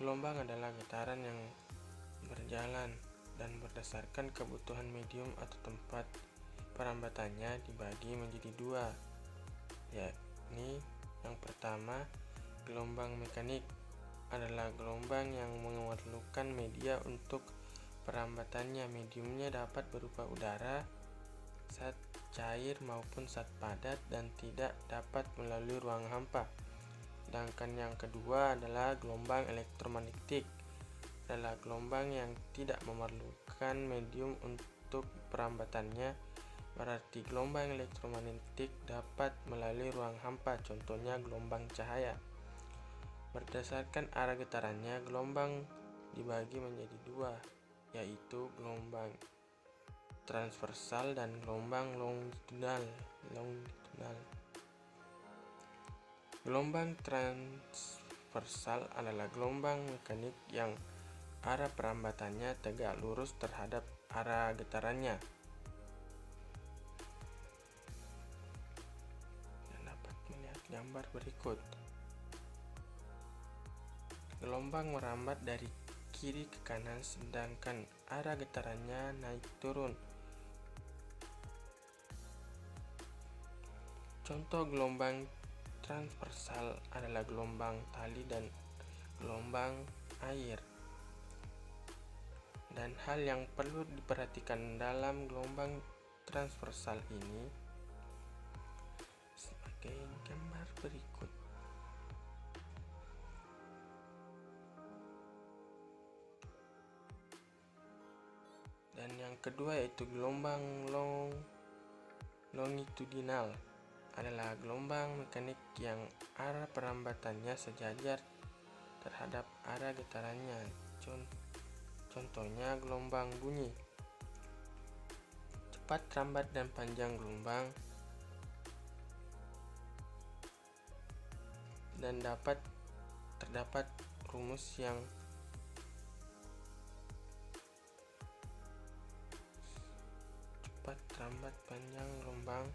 Gelombang adalah getaran yang berjalan dan berdasarkan kebutuhan medium atau tempat perambatannya dibagi menjadi dua, yakni yang pertama, gelombang mekanik adalah gelombang yang memerlukan media untuk perambatannya. Mediumnya dapat berupa udara, zat cair maupun zat padat, dan tidak dapat melalui ruang hampa. Sedangkan yang kedua adalah gelombang elektromagnetik, adalah gelombang yang tidak memerlukan medium untuk perambatannya. Berarti gelombang elektromagnetik dapat melalui ruang hampa, contohnya gelombang cahaya. Berdasarkan arah getarannya, gelombang dibagi menjadi dua, yaitu gelombang transversal dan gelombang longitudinal. Gelombang transversal adalah gelombang mekanik yang arah perambatannya tegak lurus terhadap arah getarannya. Dan dapat melihat gambar berikut. Gelombang merambat dari kiri ke kanan sedangkan arah getarannya naik turun. Contoh gelombang transversal adalah gelombang tali dan gelombang air. Dan hal yang perlu diperhatikan dalam gelombang transversal ini sebagai gambar berikut. Dan yang kedua yaitu gelombang longitudinal, adalah gelombang mekanik yang arah perambatannya sejajar terhadap arah getarannya. Contohnya gelombang bunyi. Cepat, rambat, dan panjang gelombang dan terdapat rumus yang cepat, rambat, panjang gelombang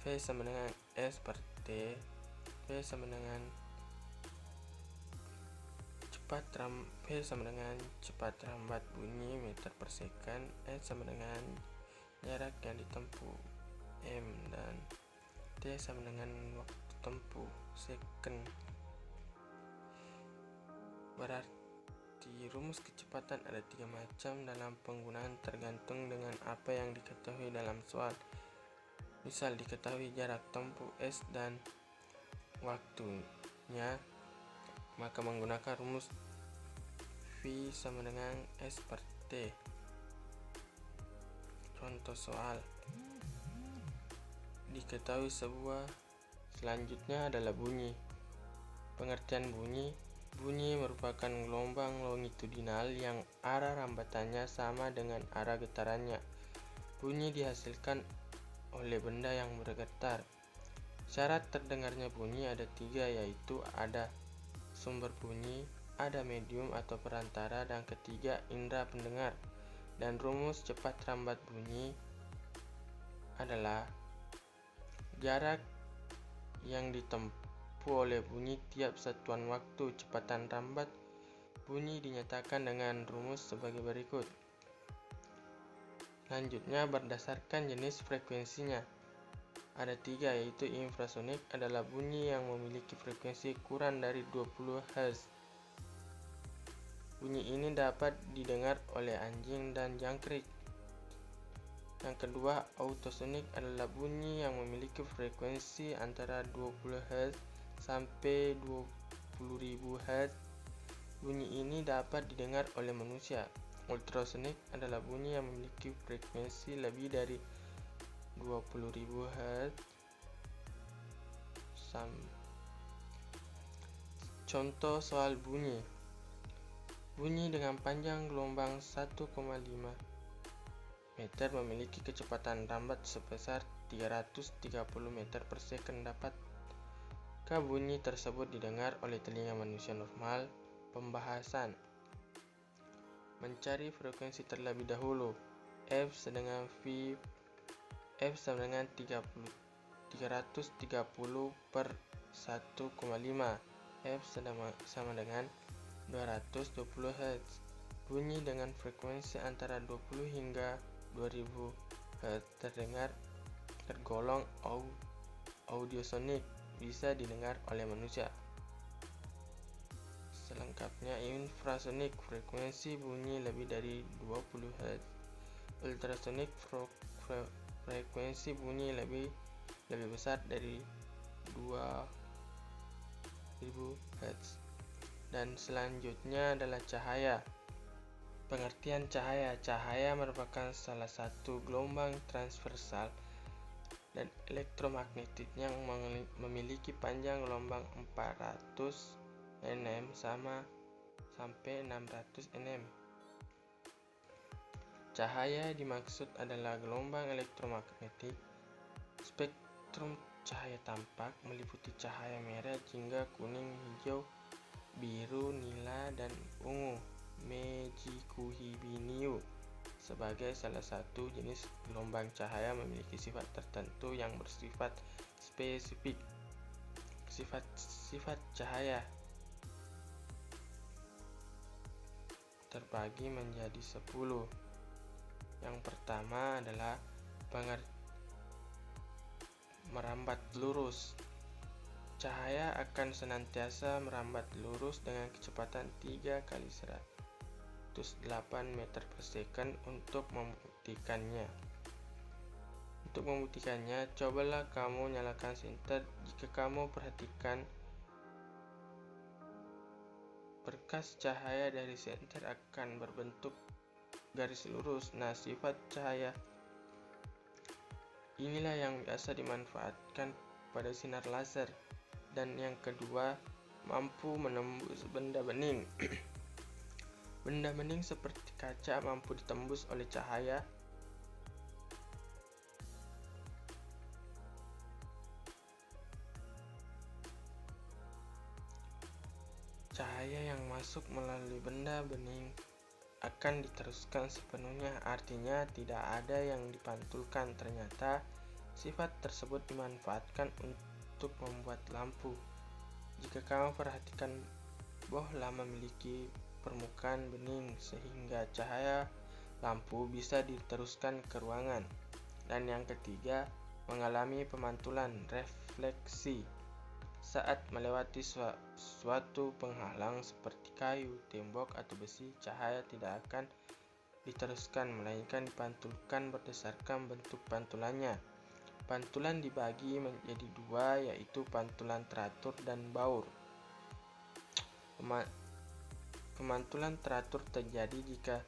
V sama dengan S per T. V sama dengan cepat rambat bunyi meter per second. S sama dengan jarak yang ditempuh M, dan T sama dengan waktu tempuh second. Berarti rumus kecepatan ada 3 macam dalam penggunaan tergantung dengan apa yang diketahui dalam soal. Misal diketahui jarak tempuh S dan waktunya, maka menggunakan rumus V sama dengan S per T. Contoh soal. Diketahui sebuah. Selanjutnya adalah bunyi. Pengertian bunyi. Bunyi merupakan gelombang longitudinal yang arah rambatannya sama dengan arah getarannya. Bunyi dihasilkan oleh benda yang bergetar. Syarat terdengarnya bunyi ada 3, yaitu ada sumber bunyi, ada medium atau perantara, dan ketiga indera pendengar. Dan rumus cepat rambat bunyi adalah jarak yang ditempuh oleh bunyi tiap satuan waktu. Kecepatan rambat bunyi dinyatakan dengan rumus sebagai berikut. Selanjutnya berdasarkan jenis frekuensinya. Ada 3, yaitu infrasonik adalah bunyi yang memiliki frekuensi kurang dari 20 Hz. Bunyi ini dapat didengar oleh anjing dan jangkrik. Yang kedua, autosonik adalah bunyi yang memiliki frekuensi antara 20 Hz sampai 20.000 Hz. Bunyi ini dapat didengar oleh manusia. Ultrasonik adalah bunyi yang memiliki frekuensi lebih dari 20.000 Hz. Contoh soal bunyi. Bunyi dengan panjang gelombang 1,5 meter memiliki kecepatan rambat sebesar 330 meter per second. Dapatkah bunyi tersebut didengar oleh telinga manusia normal? Pembahasan. Mencari frekuensi terlebih dahulu. F sama dengan 330 per 1,5. F sama dengan 220 Hz. Bunyi dengan frekuensi antara 20 hingga 2000 Hz tergolong audiosonik, bisa didengar oleh manusia. Selengkapnya infrasonik, frekuensi bunyi lebih dari 20 Hz. Ultrasonik, frekuensi bunyi lebih besar dari 2000 Hz. Dan selanjutnya adalah cahaya. Pengertian cahaya. Cahaya merupakan salah satu gelombang transversal dan elektromagnetik yang memiliki panjang gelombang 400 nm sampai 600 nm. Cahaya dimaksud adalah gelombang elektromagnetik. Spektrum cahaya tampak meliputi cahaya merah, jingga, kuning, hijau, biru, nila, dan ungu. Mejikuhibiniu sebagai salah satu jenis gelombang cahaya memiliki sifat tertentu yang bersifat spesifik. Sifat cahaya terbagi menjadi 10. Yang pertama adalah merambat lurus. Cahaya akan senantiasa merambat lurus dengan kecepatan 3 kali 108 meter per second. Untuk membuktikannya, cobalah kamu nyalakan senter. Jika kamu perhatikan, berkas cahaya dari senter akan berbentuk garis lurus. Nah, sifat cahaya inilah yang biasa dimanfaatkan pada sinar laser. Dan yang kedua, mampu menembus benda bening. Benda bening seperti kaca mampu ditembus oleh cahaya. Cahaya yang masuk melalui benda bening akan diteruskan sepenuhnya, artinya tidak ada yang dipantulkan. Ternyata sifat tersebut dimanfaatkan untuk membuat lampu. Jika kamu perhatikan, bohlam memiliki permukaan bening sehingga cahaya lampu bisa diteruskan ke ruangan. Dan yang ketiga, mengalami pemantulan, refleksi. Saat melewati suatu penghalang seperti kayu, tembok, atau besi, cahaya tidak akan diteruskan, melainkan dipantulkan berdasarkan bentuk pantulannya. Pantulan dibagi menjadi dua, yaitu pantulan teratur dan baur. Pemantulan teratur terjadi jika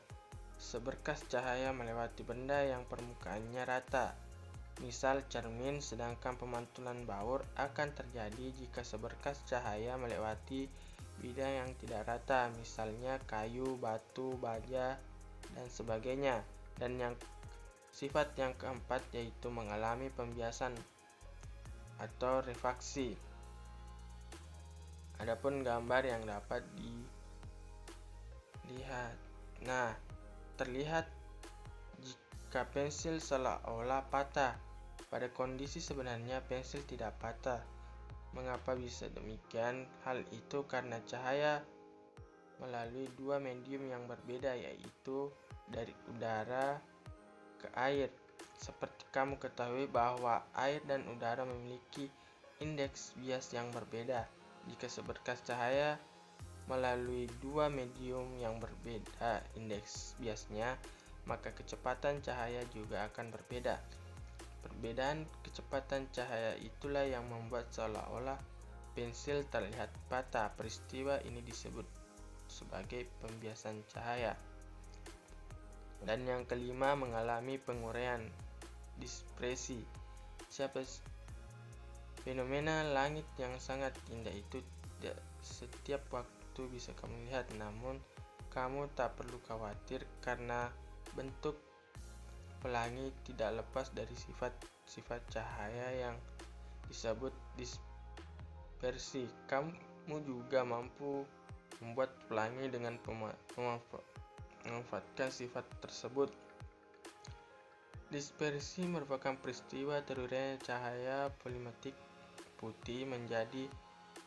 seberkas cahaya melewati benda yang permukaannya rata, misal cermin, sedangkan pemantulan baur akan terjadi jika seberkas cahaya melewati bidang yang tidak rata, misalnya kayu, batu, baja, dan sebagainya. Dan sifat yang keempat yaitu mengalami pembiasan atau refraksi. Adapun gambar yang dapat dilihat. Nah, terlihat jika pensil seolah-olah patah. Pada kondisi sebenarnya pensil tidak patah. Mengapa bisa demikian? Hal itu karena cahaya melalui dua medium yang berbeda, yaitu dari udara ke air. Seperti kamu ketahui bahwa air dan udara memiliki indeks bias yang berbeda. Jika seberkas cahaya melalui dua medium yang berbeda indeks biasnya, maka kecepatan cahaya juga akan berbeda. Perbedaan kecepatan cahaya itulah yang membuat seolah-olah pensil terlihat patah. Peristiwa ini disebut sebagai pembiasan cahaya. Dan yang kelima, mengalami penguraian, dispersi. Fenomena langit yang sangat indah itu tidak setiap waktu bisa kamu lihat, namun kamu tak perlu khawatir karena bentuk pelangi tidak lepas dari sifat cahaya yang disebut dispersi. Kamu juga mampu membuat pelangi dengan memanfaatkan sifat tersebut. Dispersi merupakan peristiwa terurainya cahaya polimetrik putih menjadi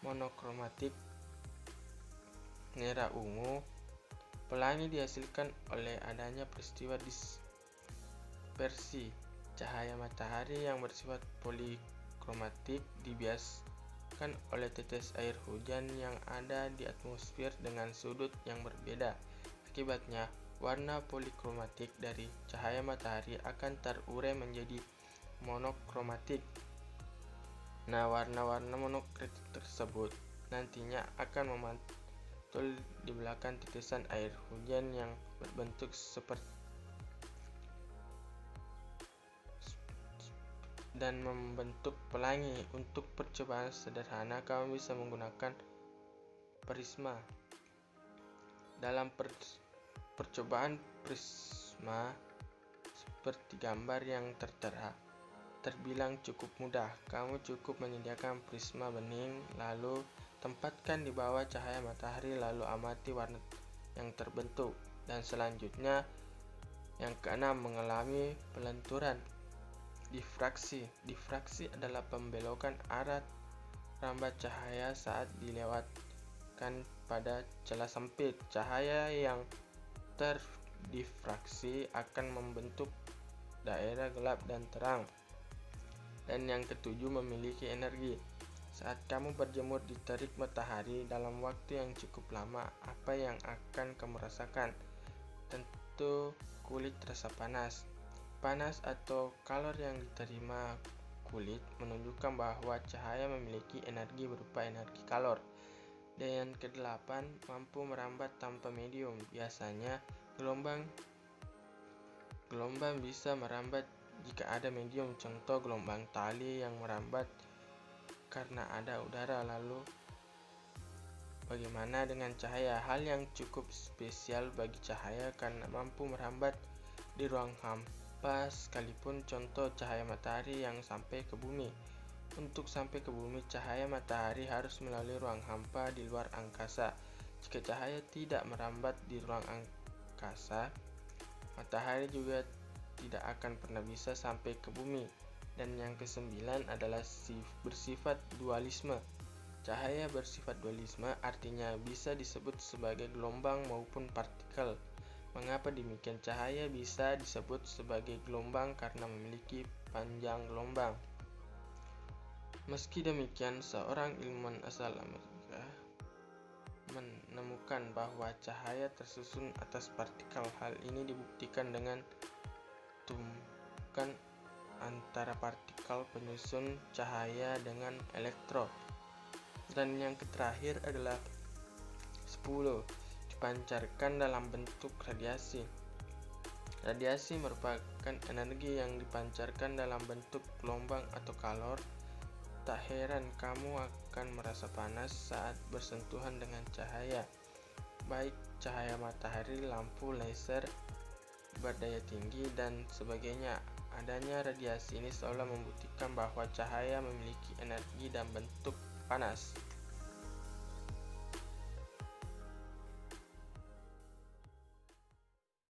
monokromatik merah ungu. Pelangi dihasilkan oleh adanya peristiwa dispersi cahaya matahari yang bersifat polikromatik, dibiaskan oleh tetes air hujan yang ada di atmosfer dengan sudut yang berbeda. Akibatnya, warna polikromatik dari cahaya matahari akan terurai menjadi monokromatik. Nah, warna-warna monokromatik tersebut nantinya akan memantul di belakang tetesan air hujan yang berbentuk seperti dan membentuk pelangi. Untuk percobaan sederhana, kamu bisa menggunakan prisma. Dalam percobaan prisma seperti gambar yang tertera terbilang cukup mudah. Kamu cukup menyediakan prisma bening, lalu tempatkan di bawah cahaya matahari, lalu amati warna yang terbentuk. Dan selanjutnya, yang keenam, mengalami pelenturan. Difraksi. Difraksi adalah pembelokan arah rambat cahaya saat dilewatkan pada celah sempit. Cahaya yang terdifraksi akan membentuk daerah gelap dan terang. Dan yang ketujuh, memiliki energi. Saat kamu berjemur di terik matahari dalam waktu yang cukup lama, apa yang akan kamu rasakan? Tentu kulit terasa panas. Panas atau kalor yang diterima kulit menunjukkan bahwa cahaya memiliki energi berupa energi kalor. Dan yang kedelapan, mampu merambat tanpa medium. Biasanya gelombang bisa merambat jika ada medium, contoh gelombang tali yang merambat karena ada udara. Lalu bagaimana dengan cahaya? Hal yang cukup spesial bagi cahaya karena mampu merambat di ruang hampa sekalipun, contoh cahaya matahari yang sampai ke bumi. Untuk sampai ke bumi, cahaya matahari harus melalui ruang hampa di luar angkasa. Jika cahaya tidak merambat di ruang angkasa, matahari juga tidak akan pernah bisa sampai ke bumi. Dan yang kesembilan adalah bersifat dualisme. Cahaya bersifat dualisme artinya bisa disebut sebagai gelombang maupun partikel. Mengapa demikian? Cahaya bisa disebut sebagai gelombang karena memiliki panjang gelombang. Meski demikian, seorang ilmuwan asal Amerika menemukan bahwa cahaya tersusun atas partikel. Hal ini dibuktikan dengan tumbukan antara partikel penyusun cahaya dengan elektron. Dan yang terakhir adalah 10. Dipancarkan dalam bentuk radiasi. Radiasi merupakan energi yang dipancarkan dalam bentuk gelombang atau kalor. Tak heran kamu akan merasa panas saat bersentuhan dengan cahaya, baik cahaya matahari, lampu laser berdaya tinggi, dan sebagainya. Adanya radiasi ini seolah membuktikan bahwa cahaya memiliki energi dan bentuk panas.